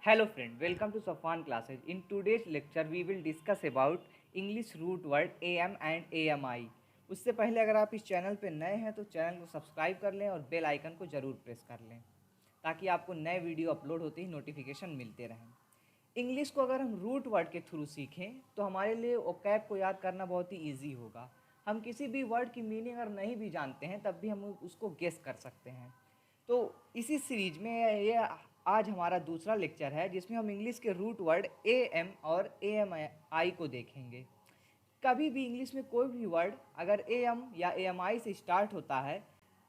Hello friend, welcome to Safwan classes. In today's lecture we will discuss about English root word am and ami. उससे पहले अगर आप इस channel पर नए हैं तो चैनल को सब्सक्राइब कर लें और बेल आइकन को ज़रूर प्रेस कर लें ताकि आपको नए वीडियो अपलोड होते ही नोटिफिकेशन मिलते रहें। इंग्लिश को अगर हम रूट वर्ड के थ्रू सीखें तो हमारे लिए ओकैब को याद करना बहुत ही ईजी होगा। हम किसी भी वर्ड की मीनिंग अगर नहीं भी जानते हैं तब भी हम उसको गेस कर सकते हैं। तो इसी सीरीज में ये आज हमारा दूसरा लेक्चर है जिसमें हम इंग्लिश के रूट वर्ड ए एम और ए एम आई को देखेंगे। कभी भी इंग्लिश में कोई भी वर्ड अगर ए एम या ए एम आई से स्टार्ट होता है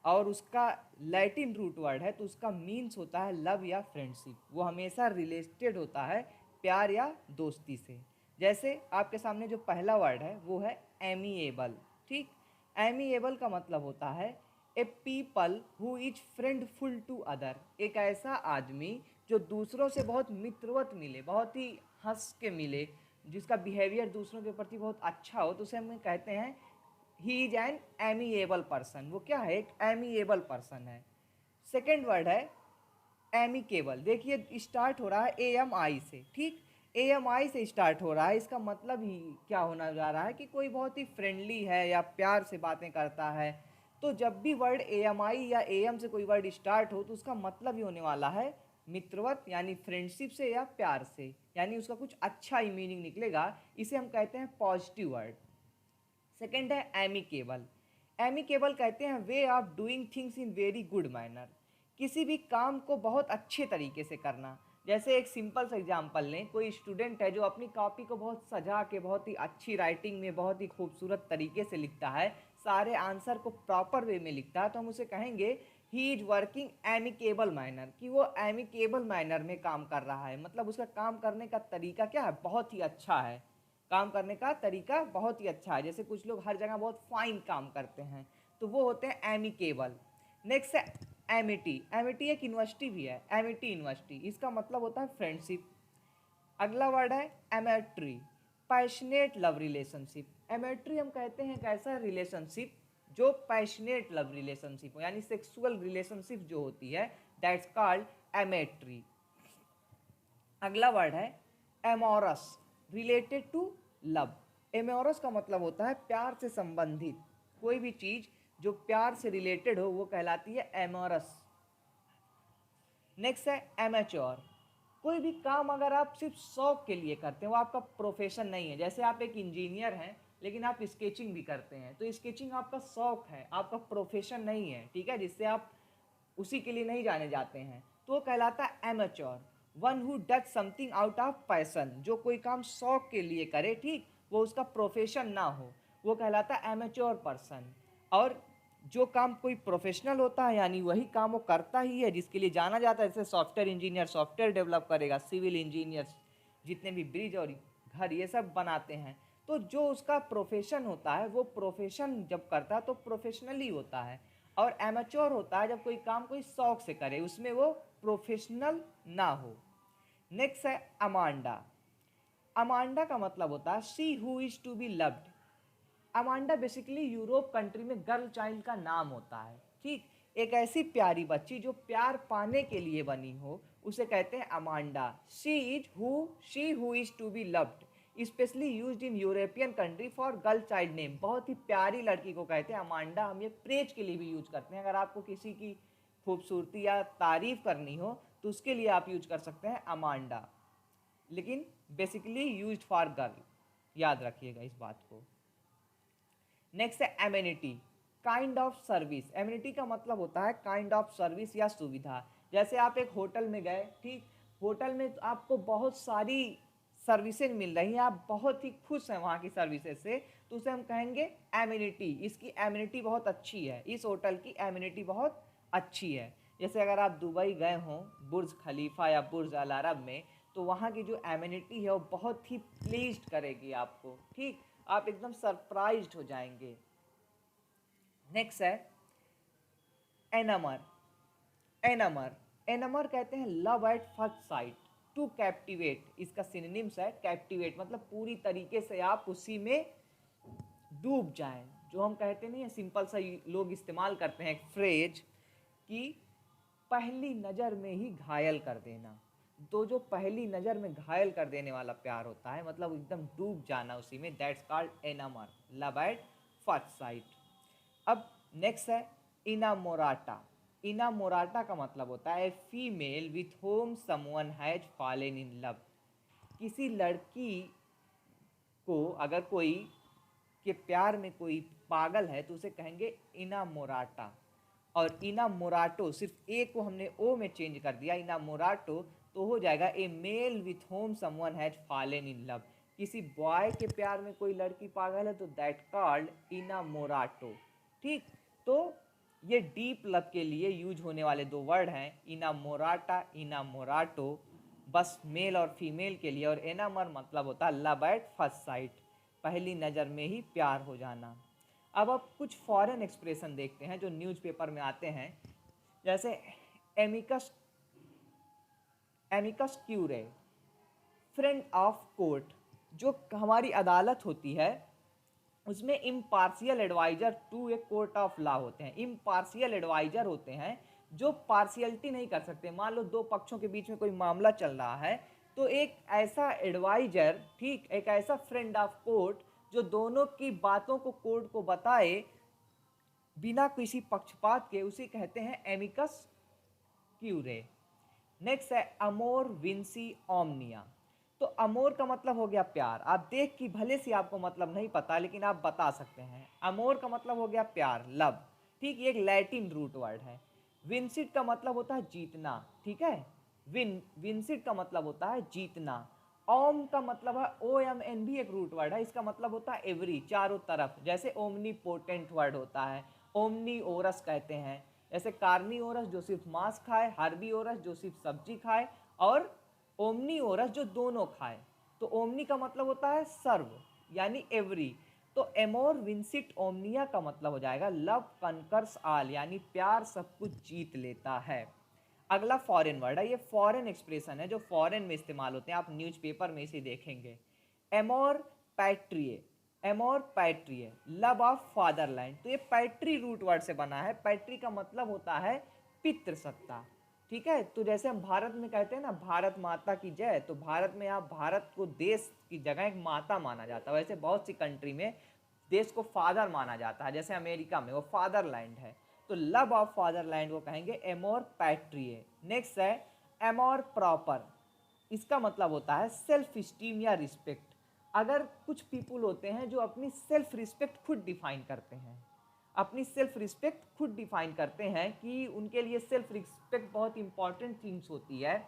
और उसका लैटिन रूट वर्ड है तो उसका मीन्स होता है लव या फ्रेंडशिप। वो हमेशा रिलेटेड होता है प्यार या दोस्ती से। जैसे आपके सामने जो पहला वर्ड है वो है एमिएबल। ठीक, एमिएबल का मतलब होता है a people who is friendful to other. एक ऐसा आदमी जो दूसरों से बहुत मित्रवत मिले, बहुत ही हंस के मिले, जिसका बिहेवियर दूसरों के प्रति बहुत अच्छा हो, तो उसे हम कहते हैं he is an amiable person. वो क्या है? एक एमिएबल पर्सन है। सेकेंड वर्ड है एमिकेबल। देखिए स्टार्ट हो रहा है ए एम आई से। ठीक, ए एम आई से स्टार्ट हो रहा है, इसका मतलब ही क्या होना जा रहा है कि कोई बहुत ही फ्रेंडली है या प्यार से बातें करता है। तो जब भी वर्ड ए एम आई या ए एम से कोई वर्ड स्टार्ट हो तो उसका मतलब ही होने वाला है मित्रवत यानी फ्रेंडशिप से या प्यार से, यानी उसका कुछ अच्छा ही मीनिंग निकलेगा। इसे हम कहते हैं पॉजिटिव वर्ड। सेकेंड है एमिकेबल। एमिकेबल कहते हैं way of doing things in very good manner. किसी भी काम को बहुत अच्छे तरीके से करना। जैसे एक सिंपल सा एग्जांपल लें, कोई स्टूडेंट है जो अपनी कॉपी को बहुत सजा के बहुत ही अच्छी राइटिंग में बहुत ही खूबसूरत तरीके से लिखता है, सारे आंसर को प्रॉपर वे में लिखता है, तो हम उसे कहेंगे he is working amicable manner, कि वो एमिकेबल मैनर में काम कर रहा है। मतलब उसका काम करने का तरीका क्या है? बहुत ही अच्छा है। काम करने का तरीका बहुत ही अच्छा है। जैसे कुछ लोग हर जगह बहुत फाइन काम करते हैं तो वो होते हैं एमिकेबल। नेक्स्ट है एमिटी। एमिटी एक यूनिवर्सिटी भी है, एमिटी यूनिवर्सिटी। इसका मतलब होता है फ्रेंडशिप। अगला वर्ड है एमेट्री, पैशनेट लव रिलेशनशिप। एमेट्री हम कहते हैं एक ऐसा रिलेशनशिप जो पैशनेट लव रिलेशनशिप हो, यानी सेक्सुअल रिलेशनशिप जो होती है, दैट्स कॉल्ड एमेट्री। अगला वर्ड है amorous, related to love. Amorous का मतलब होता है प्यार से संबंधित। कोई भी चीज जो प्यार से रिलेटेड हो वो कहलाती है एमोरस। नेक्स्ट है एमेच्योर। कोई भी काम अगर आप सिर्फ शौक के लिए करते हैं, वो आपका प्रोफेशन नहीं है। जैसे आप एक इंजीनियर हैं लेकिन आप स्केचिंग भी करते हैं, तो स्केचिंग आपका शौक है, आपका प्रोफेशन नहीं है। ठीक है, जिससे आप उसी के लिए नहीं जाने जाते हैं, तो वो कहलाता है amateur. One who does something out of passion, जो कोई काम शौक के लिए करे, ठीक, वो उसका प्रोफेशन ना हो, वो कहलाता है एमेच्योर पर्सन। और जो काम कोई प्रोफेशनल होता है यानी वही काम वो करता ही है जिसके लिए जाना जाता है। जैसे सॉफ्टवेयर इंजीनियर सॉफ्टवेयर डेवलप करेगा, सिविल इंजीनियर्स जितने भी ब्रिज और घर ये सब बनाते हैं, तो जो उसका प्रोफेशन होता है वो प्रोफेशन जब करता है तो प्रोफेशनली होता है। और एमेच्योर होता है जब कोई काम कोई शौक से करे, उसमें वो प्रोफेशनल ना हो। नेक्स्ट है अमांडा। अमांडा का मतलब होता है she who is to be loved. Amanda basically Europe country में गर्ल चाइल्ड का नाम होता है। ठीक, एक ऐसी प्यारी बच्ची जो प्यार पाने के लिए बनी हो उसे कहते हैं Amanda. She who is to be loved, specially used in European country for girl child name. बहुत ही प्यारी लड़की को कहते हैं अमांडा। हम ये प्रेज के लिए भी यूज करते हैं। अगर आपको किसी की खूबसूरती या तारीफ करनी हो तो उसके लिए आप यूज कर सकते हैं अमांडा, लेकिन बेसिकली यूज्ड फॉर गर्ल। याद रखिएगा इस बात को। नेक्स्ट है amenity, kind of service. Amenity का मतलब होता है काइंड ऑफ सर्विस या सुविधा। जैसे आप एक होटल में गए, ठीक, होटल में आपको बहुत सारी सर्विसेज मिल रही हैं, आप बहुत ही खुश हैं वहाँ की सर्विसेज से, तो उसे हम कहेंगे एमिनिटी। इसकी एमिनिटी बहुत अच्छी है, इस होटल की एमिनिटी बहुत अच्छी है। जैसे अगर आप दुबई गए हों बुर्ज खलीफा या बुर्ज अल अरब में, तो वहाँ की जो एमिनिटी है वो बहुत ही प्लीज्ड करेगी आपको। ठीक, आप एकदम सरप्राइज्ड हो जाएंगे। नेक्स्ट है एनमर। एनमर, एनमर कहते हैं love at first sight, to captivate. इसका सिनोनिम्स है कैप्टिवेट, मतलब पूरी तरीके से आप उसी में डूब जाएं। जो हम कहते नहीं है, सिंपल सा लोग इस्तेमाल करते हैं एक फ्रेज कि पहली नज़र में ही घायल कर देना। तो जो पहली नज़र में घायल कर देने वाला प्यार होता है, मतलब एकदम डूब जाना उसी में, that's called enamour, love at first sight. अब नेक्स्ट है इनामोराटा। इनामोराटा का मतलब होता है female with whom someone has fallen in love. किसी लड़की को अगर कोई के प्यार में कोई पागल है तो उसे कहेंगे इनामोराटा। और इनामोराटो, सिर्फ ए को हमने ओ में चेंज कर दिया, इनामोराटो, तो हो जाएगा a male with whom someone has fallen in love. किसी बॉय के प्यार में कोई लड़की पागल है तो दैट कॉल्ड इनामोराटो। ठीक, तो ये डीप लव के लिए यूज होने वाले दो वर्ड हैं, इनामोराटा, इनामोराटो, बस मेल और फीमेल के लिए। और एनामर मतलब होता है लव एट फर्स्ट साइट, पहली नज़र में ही प्यार हो जाना। अब कुछ फॉरेन एक्सप्रेशन देखते हैं जो न्यूज़पेपर में आते हैं, जैसे amicus amicus curiae, friend of court. जो हमारी अदालत होती है उसमें impartial adviser to a court of law होते हैं। इम्पार्शियल एडवाइजर होते हैं जो पार्शियलिटी नहीं कर सकते। मान लो दो पक्षों के बीच में कोई मामला चल रहा है तो एक ऐसा एडवाइजर, ठीक, एक ऐसा फ्रेंड ऑफ कोर्ट जो दोनों की बातों को कोर्ट को बताए बिना किसी पक्षपात के, उसे कहते हैं एमिकस क्यूरे। नेक्स्ट है अमोर विंसी ओमनिया। तो अमोर का मतलब हो गया प्यार। आप देख कि भले से आपको मतलब नहीं पता लेकिन आप बता सकते हैं। अमोर का मतलब हो गया प्यार, लव, ठीक, ये एक लैटिन रूट वर्ड है। विंसिट का मतलब होता है जीतना, ठीक है, विंसिट का मतलब होता है जीतना। ओम का मतलब है OMN, भी एक रूट वर्ड है, इसका मतलब होता है एवरी, चारों तरफ। जैसे ओमनी पोटेंट वर्ड होता है, ओमनी ओरस कहते हैं। जैसे कार्नी ओरस जो सिर्फ मांस खाए, हार्बी ओरस जो सिर्फ सब्जी खाए, और ओमनी ओरस जो दोनों खाए। तो ओमनी का मतलब होता है सर्व, यानी एवरी। तो एमोर विंसिट ओमनिया का मतलब हो जाएगा लव कनकर्स ऑल, यानी प्यार सब कुछ जीत लेता है। अगला फॉरेन वर्ड है, ये फॉरेन एक्सप्रेशन है जो फॉरेन में इस्तेमाल होते हैं, आप न्यूज़पेपर में इसे देखेंगे। Amor patriae, amor patriae, love of fatherland. तो ये पैट्री रूट वर्ड से बना है। पैट्री का मतलब होता है पितृसत्ता, ठीक है। तो जैसे हम भारत में कहते हैं ना भारत माता की जय, तो भारत में आप भारत को देश की जगह एक माता माना जाता है। वैसे बहुत सी कंट्री में देश को फादर माना जाता है, जैसे अमेरिका में वो फादरलैंड है। तो लव ऑफ फादरलैंड को कहेंगे एमोर पैट्रिए। नेक्स्ट है एमोर प्रॉपर। इसका मतलब होता है सेल्फ स्टीम या रिस्पेक्ट। अगर कुछ पीपुल होते हैं जो अपनी सेल्फ रिस्पेक्ट खुद डिफाइन करते हैं, अपनी सेल्फ रिस्पेक्ट खुद डिफाइन करते हैं कि उनके लिए सेल्फ रिस्पेक्ट बहुत इंपॉर्टेंट थिंग्स होती है,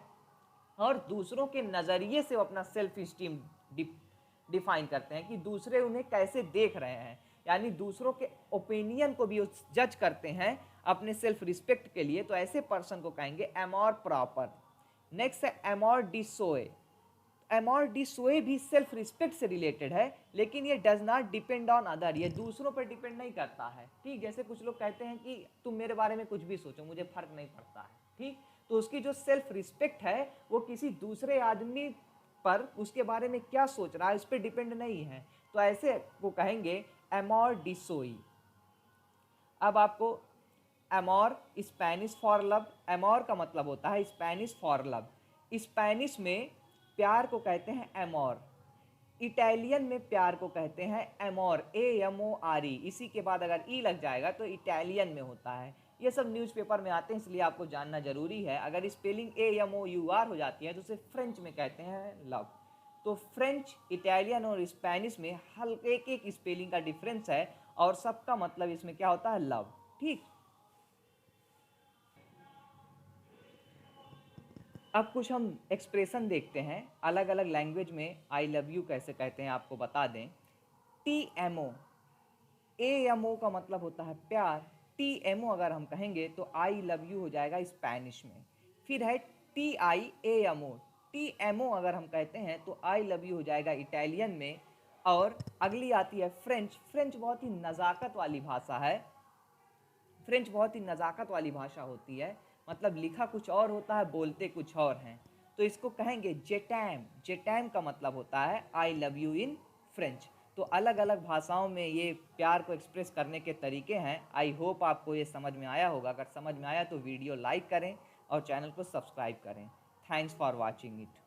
और दूसरों के नज़रिए से वो अपना सेल्फ स्टीम डिफाइन करते हैं कि दूसरे उन्हें कैसे देख रहे हैं, यानी दूसरों के ओपिनियन को भी जज करते हैं अपने सेल्फ रिस्पेक्ट के लिए। तो ऐसे पर्सन को कहेंगे एमोर प्रॉपर। नेक्स्ट है एमोर डिसोए। एमोर डिसोए भी सेल्फ रिस्पेक्ट से रिलेटेड है, लेकिन ये does not depend on other, ये दूसरों पर डिपेंड नहीं करता है, ठीक। जैसे कुछ लोग कहते हैं कि तुम मेरे बारे में कुछ भी सोचो, मुझे फर्क नहीं पड़ता है, ठीक। तो उसकी जो सेल्फ रिस्पेक्ट है वो किसी दूसरे आदमी पर उसके बारे में क्या सोच रहा है इस पर डिपेंड नहीं है। तो ऐसे को कहेंगे एमोर डिसोई। अब आपको Amor Spanish for love, Amor का मतलब होता है स्पेनिश फॉर लव। स्पेनिश में प्यार को कहते हैं एमोर, इटालियन में प्यार को कहते हैं एमोर, AMORE। इसी के बाद अगर ई लग जाएगा तो इटालियन में होता है। ये सब न्यूज़पेपर में आते हैं इसलिए आपको जानना जरूरी है। अगर स्पेलिंग AMOUR हो जाती है तो उसे फ्रेंच में कहते हैं लव। तो फ्रेंच, इटालियन और स्पेनिश में हल्के एक स्पेलिंग का डिफरेंस है, और सबका मतलब इसमें क्या होता है, लव, ठीक। अब कुछ हम एक्सप्रेशन देखते हैं अलग अलग लैंग्वेज में आई लव यू कैसे कहते हैं, आपको बता दें। TMO, AMO का मतलब होता है प्यार। TMO अगर हम कहेंगे तो आई लव यू हो जाएगा स्पेनिश में। फिर है TIAMO, TMO अगर हम कहते हैं तो आई लव यू हो जाएगा इटालियन में। और अगली आती है फ्रेंच। फ्रेंच बहुत ही नज़ाकत वाली भाषा है, फ्रेंच बहुत ही नज़ाकत वाली भाषा होती है, मतलब लिखा कुछ और होता है, बोलते कुछ और हैं। तो इसको कहेंगे जेटैम। जेटैम का मतलब होता है I love you in French. तो अलग अलग भाषाओं में ये प्यार को एक्सप्रेस करने के तरीके हैं। आई होप आपको ये समझ में आया होगा। अगर समझ में आया तो वीडियो लाइक करें और चैनल को सब्सक्राइब करें। Thanks for watching it.